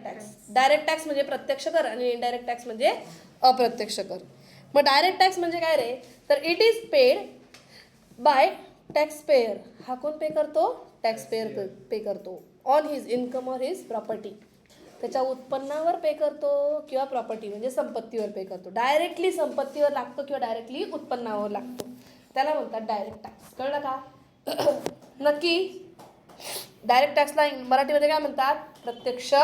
Tax. Direct tax म्हणजे प्रत्यक्ष कर आणि इनडायरेक्ट टॅक्स म्हणजे अप्रत्यक्ष कर. मग डायरेक्ट टॅक्स म्हणजे काय रे, तर it is paid by tax pair. हा कोण पे करतो, टॅक्स पेयर पे करतो. ऑन हिज इन्कम और हिज प्रॉपर्टी, त्याच्या उत्पन्नावर पे करतो किंवा प्रॉपर्टी म्हणजे संपत्तीवर पे करतो. डायरेक्टली संपत्तीवर लागतो किंवा डायरेक्टली उत्पन्नावर लागतो, त्याला म्हणतात डायरेक्ट टॅक्स. कळलं का? नक्की. डायरेक्ट टॅक्सला मराठीमध्ये काय म्हणतात, प्रत्यक्ष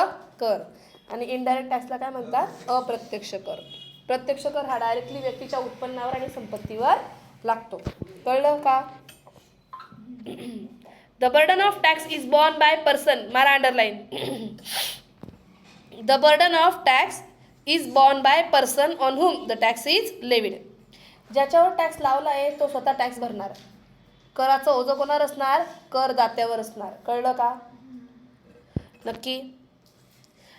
कर. आणि इनडायरेक्ट टॅक्सला काय म्हणतात, अप्रत्यक्ष कर. प्रत्यक्ष कर हा डायरेक्टली व्यक्तीच्या उत्पन्नावर आणि संपत्तीवर लागतो. कळलं का? The burden of tax is borne by person. मारा underline. The burden of tax is borne by person on whom the tax is levied. ज्याच्यावर टॅक्स लावला आहे तो स्वतः टॅक्स भरणार. कराचं ओझं कोणावर असणार, करदात्यावर असणार. कळलं का? नक्की.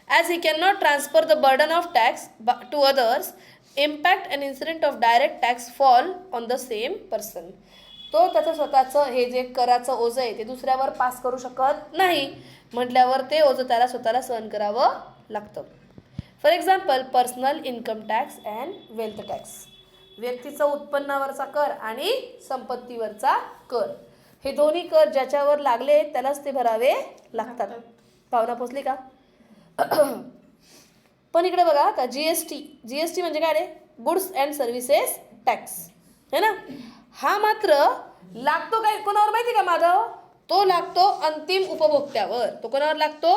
As he can not transfer the burden of tax to others, impact and incident of direct tax fall on the same person. तो त्याचं स्वतःचं हे जे कराचं ओझं आहे ते दुसऱ्यावर पास करू शकत नाही, म्हटल्यावर ते ओझं त्याला स्वतःला सहन करावं लागतं. For example, personal income tax and wealth tax. व्यक्तीचं उत्पन्नावरचा कर आणि संपत्तीवरचा कर, हे दोन्ही कर ज्याच्यावर लागले त्यालाच ते भरावे लागतात. भावना पोचली का? पण इकडे बघा का, जीएसटी. जीएसटी म्हणजे काय रे, गुड्स अँड सर्व्हिसेस टॅक्स, है ना. हा मात्र लागतो काय कोणावर माहिती का माधव, तो लागतो अंतिम उपभोक्त्यावर. तो कोणावर लागतो,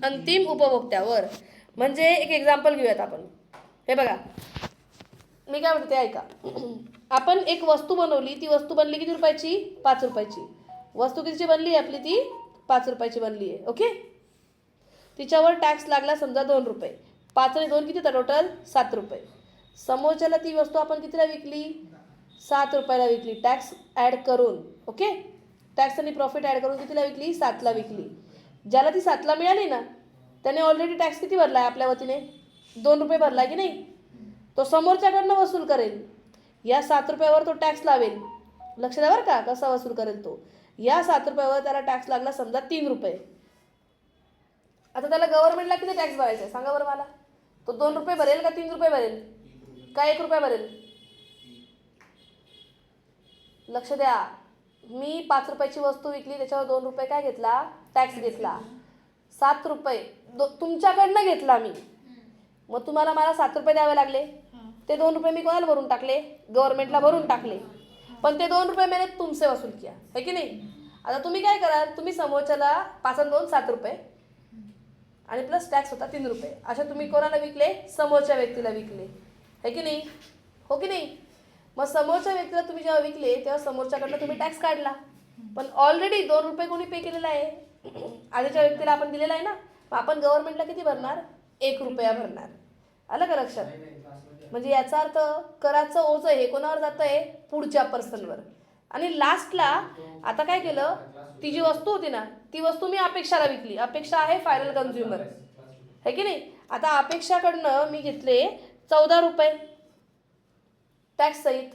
अंतिम उपभोक्त्यावर. म्हणजे एक एक्झाम्पल घेऊयात आपण. हे बघा, मी काय म्हणते ऐका. आपण एक वस्तू बनवली, ती वस्तू बनली किती रुपयाची, 5 रुपयाची. वस्तू कितीची बनली आपली, ती 5 रुपयाची बनली आहे. ओके. तिच्यावर टॅक्स लागला समजा 2 रुपये. 5 आणि 2 किती, तर टोटल 7 रुपये. समोरच्याला ती वस्तू आपण कितीला विकली, 7 रुपयाला विकली, टॅक्स ॲड करून. ओके. टॅक्स आणि प्रॉफिट ॲड करून कितीला विकली, 7ला विकली. ज्याला ती 7ला मिळाली ना, त्याने ऑलरेडी टॅक्स किती भरला आहे आपल्या वतीने, 2 रुपये भरला की नाही. तो समोरच्याकडनं वसूल करेल. या 7 रुपयावर तो टॅक्स लावेल. लक्ष द्या बरं का, कसा वसूल करेल तो. या 7 रुपयावर त्याला टॅक्स लागला समजा 3 रुपये. आता त्याला गव्हर्नमेंटला किती टॅक्स भरायचा आहे सांगा बरं मला. तो 2 रुपये भरेल का 3 रुपये भरेल का 1 रुपया भरेल? लक्ष द्या. मी 5 रुपयाची वस्तू विकली, त्याच्यावर 2 रुपये काय घेतला, टॅक्स घेतला. 7 रुपये तुमच्याकडनं घेतला मी. मग तुम्हाला मला 7 रुपये द्यावे लागले. ते 2 रुपये मी कोणाला भरून टाकले, गव्हर्नमेंटला भरून टाकले. पण ते 2 रुपये मैंने तुमसे वसूल किया है की नाही. आता तुम्ही काय कराल, तुम्ही समोरच्याला 5 आणि 2 7 रुपये आणि प्लस टॅक्स होता 3 रुपये, अशा तुम्ही कोणाला विकले, समोरच्या व्यक्तीला विकले, है की नाही, हो की नाही. मग समोरच्या व्यक्तीला तुम्ही जेव्हा विकले तेव्हा समोरच्याकडनं तुम्ही टॅक्स काढला, पण ऑलरेडी 2 रुपये कोणी पे केलेला आहे, आधीच्या व्यक्तीला आपण दिलेला आहे ना. मग आपण गव्हर्नमेंटला किती भरणार, 1 रुपया भरणार. आलं का लक्षात. म्हणजे याचा अर्थ कराचं ओझं हे कोणावर जातं आहे, पुढच्या पर्सनवर. आणि लास्टला आता काय केलं, ती जी वस्तू होती ना, ती वस्तू मी अपेक्षाला विकली. अपेक्षा आहे फायनल कन्झ्युमर, है की नाही. आता अपेक्षाकडनं मी घेतले 14 रुपये टॅक्स सहित.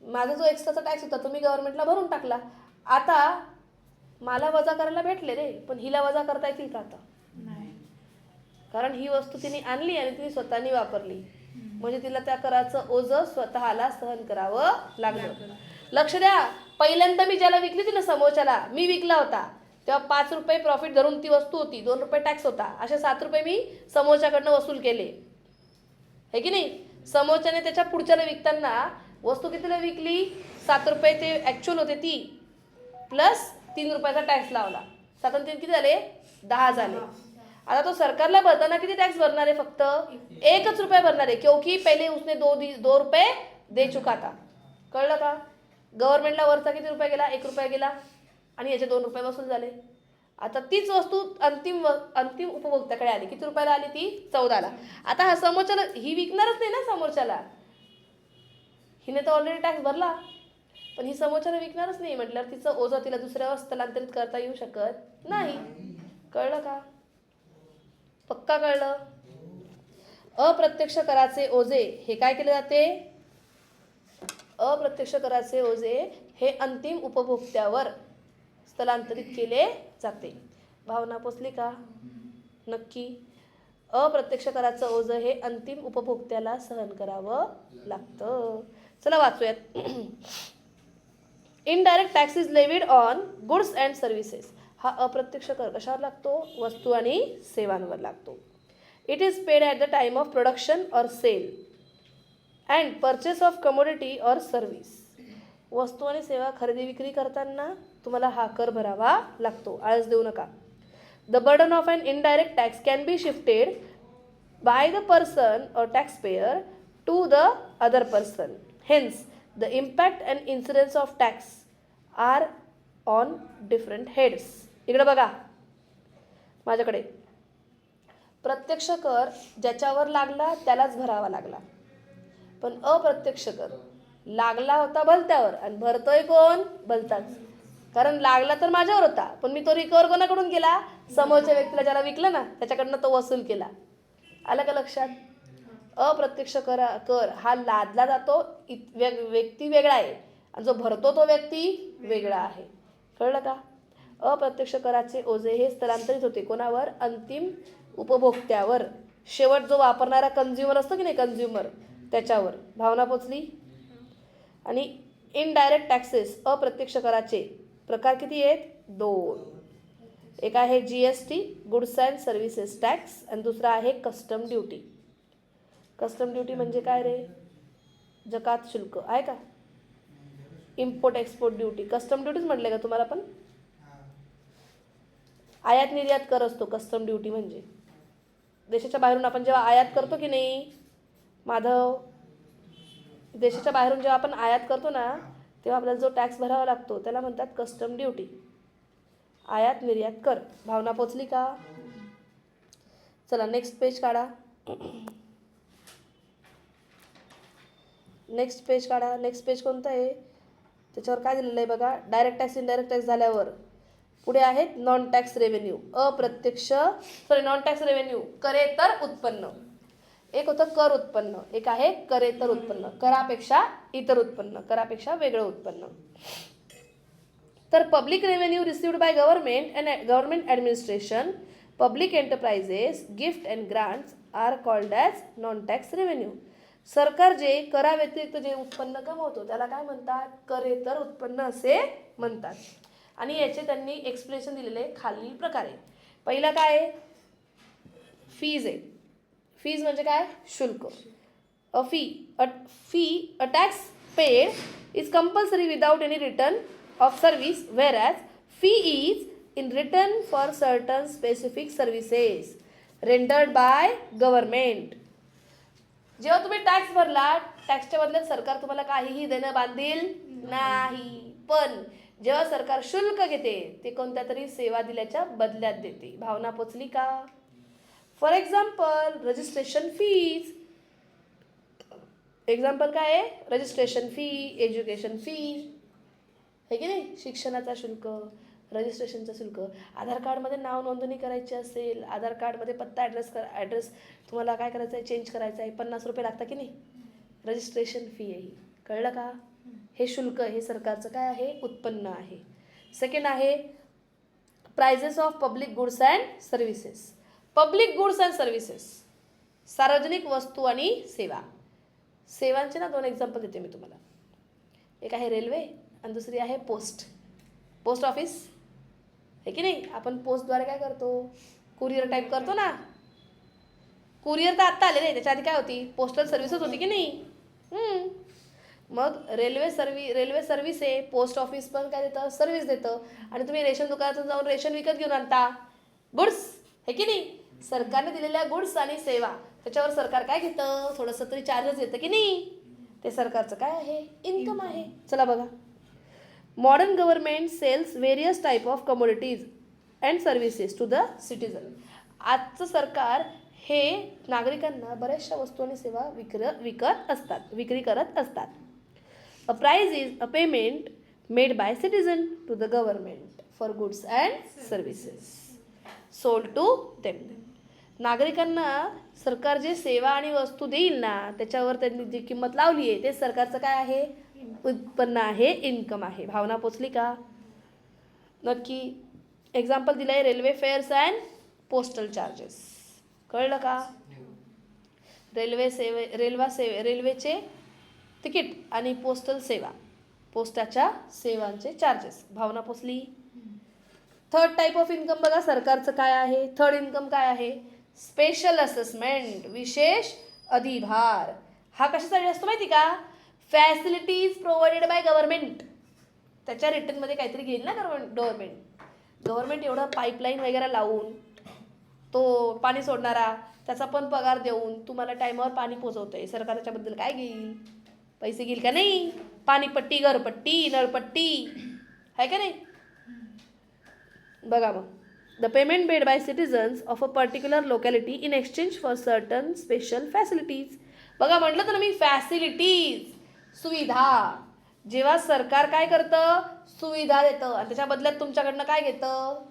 माझा जो एक्स्ट्राचा टॅक्स होता तो मी गव्हर्नमेंटला भरून टाकला. आता मला वजा करायला भेटले रे, पण हिला वजा करता येतील का आता, नाही. कारण ही वस्तू तिने आणली आणि तिने स्वतःनी वापरली, म्हणजे तिला त्या कराचं ओझं स्वतःला सहन करावं लागलं. लक्ष द्या. पहिल्यांदा मी ज्याला विकली होती ना, समोरच्याला मी विकला होता, तेव्हा 5 रुपये प्रॉफिट धरून ती वस्तू होती, 2 रुपये टॅक्स होता, असे 7 रुपये मी समोरच्याकडनं वसूल केले, है की नाही. समोरच्याने त्याच्या पुढच्याला विकताना वस्तू कितीला विकली, 7 रुपये ते ॲक्च्युअल होते ती, प्लस 3 रुपयाचा टॅक्स लावला. 7 आणि 3 किती झाले, 10 झाले. आता तो सरकारला भरताना किती टॅक्स भरणार आहे, फक्त 1 रुपया भरणार आहे, क्योंकि पहिले उसने 2 रुपये दे चुका था. कळलं का. गव्हर्नमेंटला वरचा किती रुपये गेला, 1 रुपया गेला, आणि याचे 2 रुपये वसूल झाले. आता तीच वस्तू अंतिम उपभोक्त्याकडे आली. किती रुपयाला आली ती, 14ला. आता हा समोरच्याला ही विकणारच नाही ना समोरच्याला, हिने तर ऑलरेडी टॅक्स भरला, पण ही समोरच्याला विकणारच नाही म्हटल्यावर तिचं ओझं तिला दुसऱ्यावर स्थलांतरित करता येऊ शकत नाही. कळलं का, पक्का कळलं. अप्रत्यक्ष कराचे ओझे हे काय केले जाते, अप्रत्यक्ष कराचे ओझे हे अंतिम उपभोक्त्यावर स्थलांतरित केले जाते. भावना पोचली का. नक्की. अप्रत्यक्ष कराचं ओझं हे अंतिम उपभोक्त्याला सहन करावं लागतं. चला वाचूयात. Indirect tax is levied on goods and services. हा अप्रत्यक्ष कर कशावर लागतो? वस्तू आणि सेवांवर लागतो. It is paid at the time of production or sale and purchase of commodity or service. वस्तू आणि सेवा खरेदी विक्री करताना तुम्हाला हा कर भरावा लागतो. आळस देऊ नका. The burden of an indirect tax can be shifted by the person or taxpayer to the other person. Hence the impact and incidence of tax are on different heads. इकडे बघा माझ्याकडे. प्रत्यक्ष कर ज्याच्यावर लागला त्यालाच भरावा लागला, पण अप्रत्यक्ष कर लागला होता भलत्यावर आणि भरतोय कोण? भलताच. कारण लागला तर माझ्यावर होता, पण मी तो रिकवर कोणाकडून केला? समोरच्या व्यक्तीला ज्याला विकलं ना त्याच्याकडनं तो वसूल केला. आलं का लक्षात? अप्रत्यक्ष कर हा लादला जातो, व्यक्ती वेगळा आहे आणि जो भरतो तो व्यक्ती वेगळा आहे. कळलं का? अप्रत्यक्ष कराचे ओझे हे स्थलांतरित होते कोणावर? अंतिम उपभोक्त्यावर. शेवट जो वापरणारा कन्झ्युमर असतो की नाही, कन्झ्युमर, त्याच्यावर. भावना पोचली? आणि इनडायरेक्ट टॅक्सेस अप्रत्यक्ष कराचे प्रकार किती आहेत? 2. एक आहे GST goods and services tax आणि दुसरा आहे कस्टम ड्युटी. कस्टम ड्युटी म्हणजे काय रे? जकात शुल्क आहे का? Import export duty. कस्टम ड्युटीच म्हटले का तुम्हाला? पण आयात निर्यात कर असतो कस्टम ड्युटी म्हणजे. देशाच्या बाहेरून आपण जेव्हा आयात करतो की नाही माधव, देशाच्या बाहेरून जेव्हा आपण आयात करतो ना तेव्हा आपल्याला जो टॅक्स भरावा लागतो त्याला म्हणतात कस्टम ड्युटी, आयात निर्यात कर. भावना पोचली का? चला नेक्स्ट पेज काढा. नेक्स्ट पेज कोणतं आहे? त्याच्यावर काय दिलेलं आहे बघा. डायरेक्ट टॅक्स इनडायरेक्ट टॅक्स झाल्यावर पुढे आहेत non tax revenue. Non tax revenue करेतर उत्पन्न. एक होतं कर उत्पन्न, एक आहे करेतर उत्पन्न. करापेक्षा इतर उत्पन्न, करापेक्षा वेगळं उत्पन्न. तर public revenue received by government and government administration, public enterprises, gift and grants are called as non tax revenue. सरकार जे कराव्यतिरिक्त जे उत्पन्न कमवतो त्याला काय म्हणतात? करेतर उत्पन्न असे म्हणतात. आणि याचे त्यांनी एक्सप्लेनेशन दिलेले खालील प्रकारे. पहिला काय आहे? फीज आहे. फीज म्हणजे काय? शुल्क. A tax paid is compulsory without any return of service, whereas fee is in return for certain specific services rendered by government. जेव्हा तुम्ही टॅक्स भरला, टॅक्सच्या बदल्यात सरकार तुम्हाला काहीही देणं बांधील नाही. पण जेव्हा सरकार शुल्क घेते ते कोणत्या तरी सेवा दिल्याच्या बदल्यात देते. भावना पोचली का? For example registration fees. Example काय आहे? रजिस्ट्रेशन फी, एज्युकेशन फी आहे की नाही, शिक्षणाचा शुल्क, रजिस्ट्रेशनचं शुल्क. आधार कार्डमध्ये नाव नोंदणी करायची असेल, आधार कार्डमध्ये पत्ता ॲड्रेस तुम्हाला काय करायचं आहे? चेंज करायचं आहे, 50 रुपये लागतात की नाही? रजिस्ट्रेशन फी आहे ही. कळलं का? हे शुल्क हे सरकारचं काय आहे? उत्पन्न आहे. सेकंड आहे prices of public goods and services. Public goods and services, सार्वजनिक वस्तू आणि सेवा. सेवांचे ना 2 एक्झाम्पल देते मी तुम्हाला. एक आहे रेल्वे आणि दुसरी आहे पोस्ट ऑफिस आहे की नाही. आपण पोस्टद्वारे काय करतो? कुरिअर टाईप करतो ना. कुरिअर तर आत्ता आले नाही, त्याच्या आधी काय होती? पोस्टल सर्व्हिसच होती की नाही. मग रेल्वे सर्व्हिस आहे, पोस्ट ऑफिस पण काय देतं? सर्व्हिस देतं. आणि तुम्ही रेशन दुकानातून जाऊन रेशन विकत घेऊन आणता, गुड्स आहे की नाही. सरकारने दिलेल्या गुड्स आणि सेवा त्याच्यावर सरकार काय घेतं? थोडंसं तरी चार्जेस घेतं की नाही. ते सरकारचं काय आहे? इन्कम आहे. चला बघा. Modern government sells various type of commodities and services to the citizen. आजचं सरकार हे नागरिकांना बऱ्याचशा वस्तू आणि सेवा विक्री करत असतात. A price is a payment made by citizen to the government for goods and services sold to them. नागरिकांना सरकार जे सेवा आणि वस्तू देईल ना त्याच्यावर त्यांनी जी किंमत लावली आहे ते सरकारचं काय आहे? उत्पन्न आहे, इन्कम आहे. भावना पोचली का? नक्की. एक्झाम्पल दिलं आहे railway fares and postal charges. कळलं का? रेल्वेचे तिकीट आणि पोस्टल सेवा, पोस्टाच्या सेवांचे चार्जेस. भावना पोचली? थर्ड टाईप ऑफ इन्कम बघा सरकारचं काय आहे. थर्ड इन्कम काय आहे? स्पेशल असेसमेंट, विशेष अधिभार. हा कशासाठी असतो माहिती का? Facilities provided by government. त्याच्या रिटर्नमध्ये काहीतरी घेईल ना गव्हर्नमेंट एवढं पाईपलाईन वगैरे लावून, तो पाणी सोडणारा त्याचा पण पगार देऊन तुम्हाला टायमावर पाणी पोचवतंय. सरकार त्याच्याबद्दल काय घेईल? पैसे घेईल का नाही? पाणीपट्टी, घरपट्टी, नळपट्टी आहे का नाही? बघा मग, the payment made bye citizens of a particular locality in exchange for certain special facilities. बघा म्हटलं तर मी फॅसिलिटीज, सुविधा. जेव्हा सरकार काय करतं? सुविधा देतं आणि त्याच्या बदल्यात तुमच्याकडनं काय घेतं?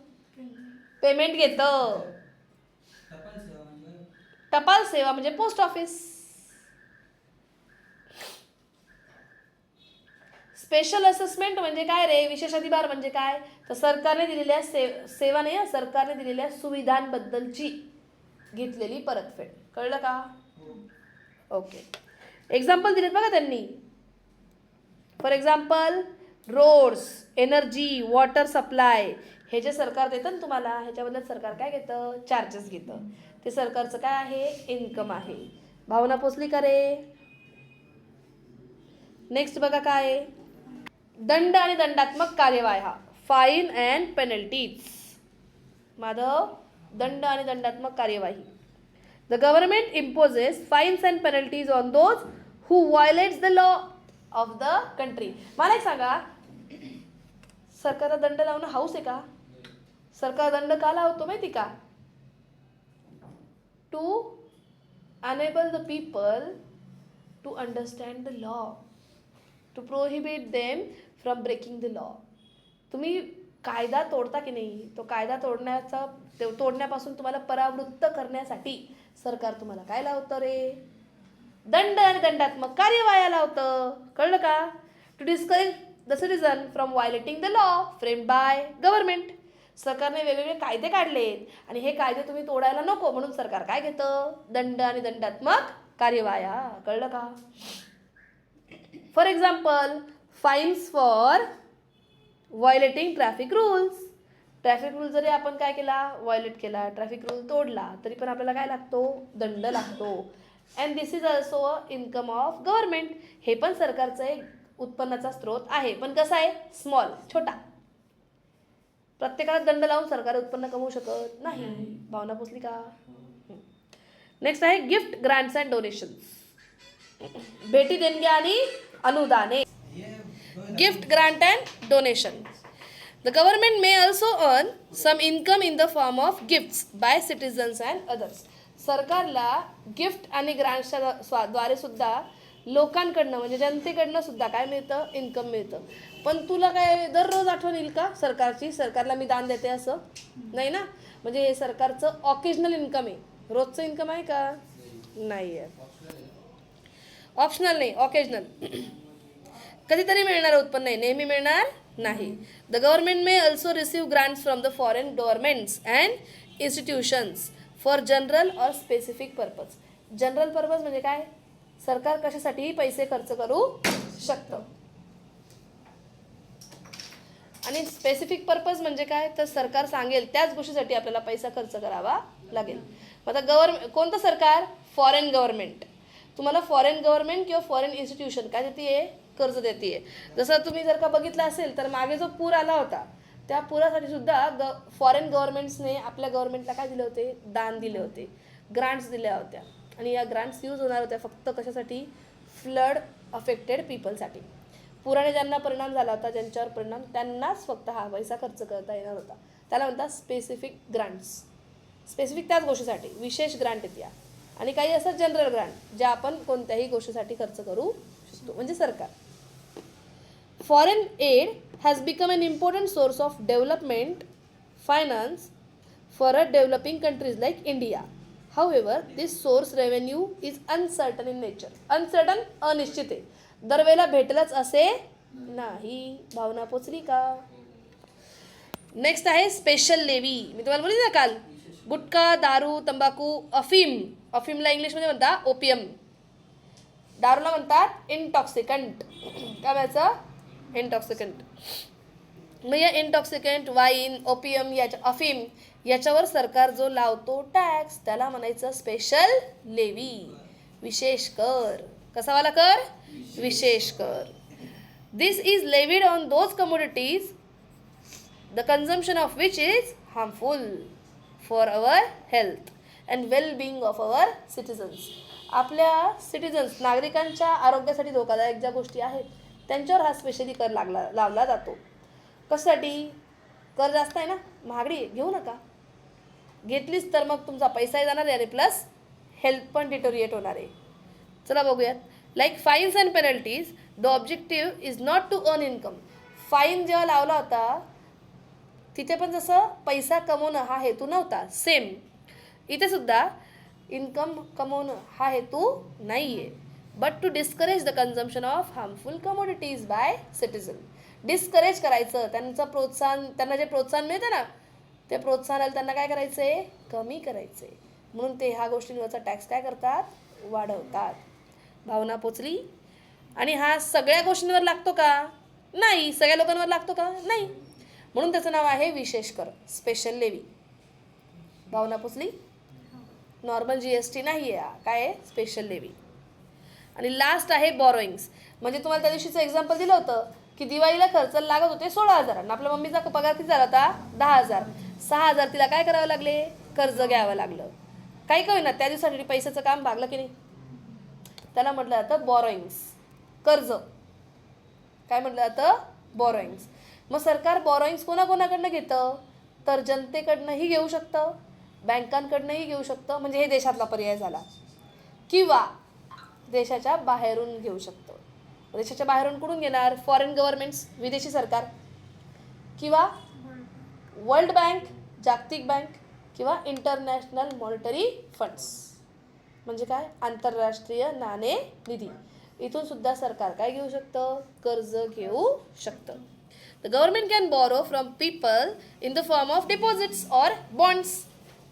पेमेंट घेतं. टपाल सेवा म्हणजे पोस्ट ऑफिस. स्पेशल असेसमेंट म्हणजे काय रे? विशेष अधिभार म्हणजे काय? तर सरकारने दिलेल्या सेवा नाही, सरकारने दिलेल्या सुविधांबद्दलची घेतलेली परतफेड. कळलं का? ओके. एक्झाम्पल दिलेत बघा त्यांनी. For example roads, energy, water supply, हे जे सरकार देतं ना तुम्हाला, ह्याच्याबद्दल सरकार काय घेतं? चार्जेस घेतं. ते सरकारचं काय आहे? इन्कम आहे. भावना पोचली का रे? नेक्स्ट बघा काय? दंड आणि दंडात्मक कार्यवाह्या, फाईन अँड पेनल्टीज. माधव, दंड आणि दंडात्मक कार्यवाही. The government imposes fines and penalties on those who violates the law of the country. मला एक सांगा, सरकारला दंड लावणं हाऊस आहे का? सरकार दंड का लावतो माहिती का? To enable the people to understand the law, to prohibit them from breaking the law. तुम्ही कायदा तोडता की नाही, तो कायदा तोडण्यापासून तुम्हाला परावृत्त करण्यासाठी सरकार तुम्हाला काय लावतं रे? दंड आणि दंडात्मक कार्यवाह्या लावतं. कळलं का? To discourage the citizen from violating the law framed by government. सरकारने वेगवेगळे कायदे काढलेत आणि हे कायदे तुम्ही तोडायला नको म्हणून सरकार काय घेतं? दंड आणि दंडात्मक कार्यवाह्या. कळलं का? For example, fines for violating traffic rules. Traffic rule जरी आपण काय केला? व्हायोलेट केला, ट्रॅफिक रूल तोडला, तरी पण आपल्याला काय लागतो? दंड लागतो. And this is also income of government. हे पण सरकारचं एक उत्पन्नाचा स्रोत आहे, पण कसा आहे? स्मॉल, छोटा. प्रत्येकाला दंड लावून सरकार उत्पन्न कमवू शकत नाही. भावना पोचली का? नेक्स्ट आहे गिफ्ट, ग्रँट्स अँड डोनेशन्स. भेटी, देणग्या आणि अनुदाने. Gift, grant and donation. The government may also earn some income in the form of gifts by citizens and others. सरकारला गिफ्ट आणि ग्रँट्सच्या द्वारे सुद्धा लोकांकडनं म्हणजे जनतेकडनं सुद्धा काय मिळतं? इन्कम मिळतं. पण तुला काय दररोज आठवण येईल का सरकारची? सरकारला मी दान देते असं नाही ना. म्हणजे हे सरकारचं ऑकेजनल इन्कम आहे. रोजचं इन्कम आहे का? नाही आहे. ऑप्शनल नाही, ऑकेजनल. कधीतरी मिळणारं उत्पन्न आहे, नेहमी मिळणार नाही. The government may also receive grants from the foreign governments and institutions for general और स्पेसिफिक पर्पज. जनरल पर्पज म्हणजे काय? सरकार कशासाठीही पैसे खर्च करू शकतं. आणि स्पेसिफिक पर्पज म्हणजे काय? तर सरकार सांगेल त्याच गोष्टीसाठी आपल्याला पैसा खर्च करावा लागेल. आता कोणतं सरकार? Foreign government. तुम्हाला फॉरेन गव्हर्नमेंट किंवा फॉरेन इन्स्टिट्यूशन काय देते? कर्ज देते. जसं तुम्ही जर का बघितलं असेल तर मागे जो पूर आला होता, त्या पुरासाठी सुद्धा फॉरेन गव्हर्नमेंट्सने आपल्या गव्हर्नमेंटला काय दिले होते? दान दिले होते, ग्रांट्स दिल्या होत्या. आणि या ग्रांट्स यूज होणार होत्या फक्त कशासाठी? फ्लड अफेक्टेड पीपलसाठी. पुराने ज्यांना परिणाम झाला होता, ज्यांच्यावर परिणाम, त्यांनाच फक्त हा पैसा खर्च करता येणार होता. त्याला म्हणतात स्पेसिफिक ग्रांट्स. स्पेसिफिक त्याच गोष्टीसाठी विशेष ग्रांट येत्या. आणि काही असं जनरल ग्रांट ज्या आपण कोणत्याही गोष्टीसाठी खर्च करू शकतो, म्हणजे सरकार. Foreign aid has become an important source of development finance for developing countries like India. However, this source revenue is uncertain in nature. Uncertain, अनिश्चित आहे. दरवेळेला भेटेलच असे नाही. भावना पोचली का? नेक्स्ट आहे स्पेशल लेवी. मी तुम्हाला बोलली ना काल, गुटखा, दारू, तंबाखू, अफीम. अफीमला इंग्लिशमध्ये म्हणतात ओपियम. दारूला म्हणतात इंटॉक्सिकंट. काय म्हणायचं? इंटॉक्सिकंट. मग या इंटॉक्सिकंट, वाईन, ओपियम, अफीम याच्यावर सरकार जो लावतो टॅक्स त्याला म्हणायचं स्पेशल लेवी, विशेष कर. कसावाला कर? विशेष कर. This is levied on those commodities the consumption of which is harmful for our health and well being of our citizens. आपल्या सिटिझन्स, नागरिकांच्या आरोग्यासाठी धोकादायक ज्या गोष्टी आहेत त्यांच्यावर हा स्पेशली कर लावला जातो. कशासाठी? कर जास्त आहे ना, महागडी घेऊ नका. घेतलीच तर मग तुमचा पैसाही जाणार आहे आणि प्लस हेल्थ पण डिटोरिएट होणार आहे. चला बघूयात. Like fines and penalties the objective is not to earn income. Fine जेव्हा लावला होता तिथे पण जसं पैसा कमवणं हा हेतू नव्हता, सेम इथे सुद्धा इन्कम कमवणं हा हेतू नाही आहे. But to discourage the consumption of harmful commodities by citizen. Discourage करायचं, त्यांना जे प्रोत्साहन मिळतं ना ते प्रोत्साहनाला त्यांना काय करायचं आहे? कमी करायचं आहे. म्हणून ते ह्या गोष्टींवरचा टॅक्स काय करतात? वाढवतात. भावना पोचली? आणि हा सगळ्या गोष्टींवर लागतो का? नाही. सगळ्या लोकांवर लागतो का? नाही. म्हणून त्याचं नाव आहे विशेष कर, स्पेशल लेवी. भावना पोचली? नॉर्मल GST नाही आहे, काय आहे? Special levy. आणि लास्ट आहे बॉरोईंग्स. म्हणजे तुम्हाला त्या दिवशीचं एक्झाम्पल दिलं होतं की दिवाळीला खर्चाला लागत होते 16,000 आणि आपल्या मम्मीचा पगार किती झाला होता? 10,000. 6,000 तिला काय करावं लागले? कर्ज घ्यावं लागलं. काही काही ना त्या दिवसासाठी पैशाचं काम भागलं की नाही? त्याला म्हटलं जातं बॉरोईंग्स, कर्ज. काय म्हटलं जातं? बॉरोईंग्स. मग सरकार बॉरोईंग्स कोणाकोणाकडनं घेतं? तर जनतेकडनंही घेऊ शकतं, बँकांकडनंही घेऊ शकतं, म्हणजे हे देशातला पर्याय झाला, किंवा देशाच्या बाहेरून घेऊ शकतं. देशाच्या बाहेरून कुठून घेणार? फॉरेन गव्हर्नमेंट्स, विदेशी सरकार, किंवा वर्ल्ड बँक, जागतिक बँक, किंवा इंटरनॅशनल मॉनिटरी फंड्स. म्हणजे काय? आंतरराष्ट्रीय नाणेनिधी. इथून सुद्धा सरकार काय घेऊ शकतं? कर्ज घेऊ शकतं. The government can borrow from people in the form of deposits or bonds,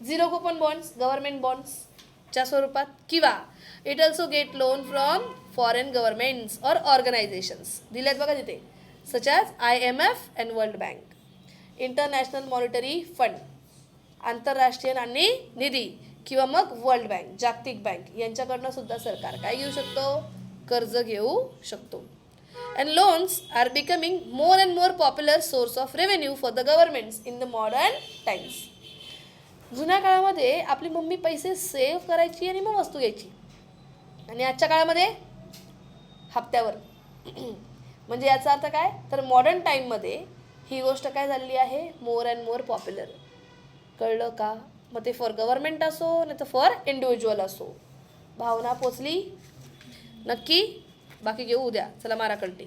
zero coupon bonds, government बॉन्ड्सच्या स्वरूपात, किंवा it also get loan from foreign governments or organisations. दिल्यात बघा तिथे, such as IMF and world bank. International monetary fund, आंतरराष्ट्रीय नाणेनिधी, किंवा मग वर्ल्ड बँक, जागतिक बँक यांच्याकडनं सुद्धा सरकार काय घेऊ शकतो? कर्ज घेऊ शकतो. And loans are becoming more and more popular source of revenue for the governments in the modern times. जुन्या काळामध्ये आपली मम्मी पैसे सेव्ह करायची आणि मग वस्तू घ्यायची, आणि आजच्या काळामध्ये हप्त्यावर. म्हणजे याचा अर्थ काय? तर मॉडर्न टाईममध्ये ही गोष्ट काय झालेली आहे? मोर अँड मोर पॉप्युलर. कळलं का? मग ते फॉर गव्हर्नमेंट असो नाही तर फॉर इंडिव्हिज्युअल असो. भावना पोचली? नक्की? बाकी घेऊ उद्या. चला मारा कल्टी.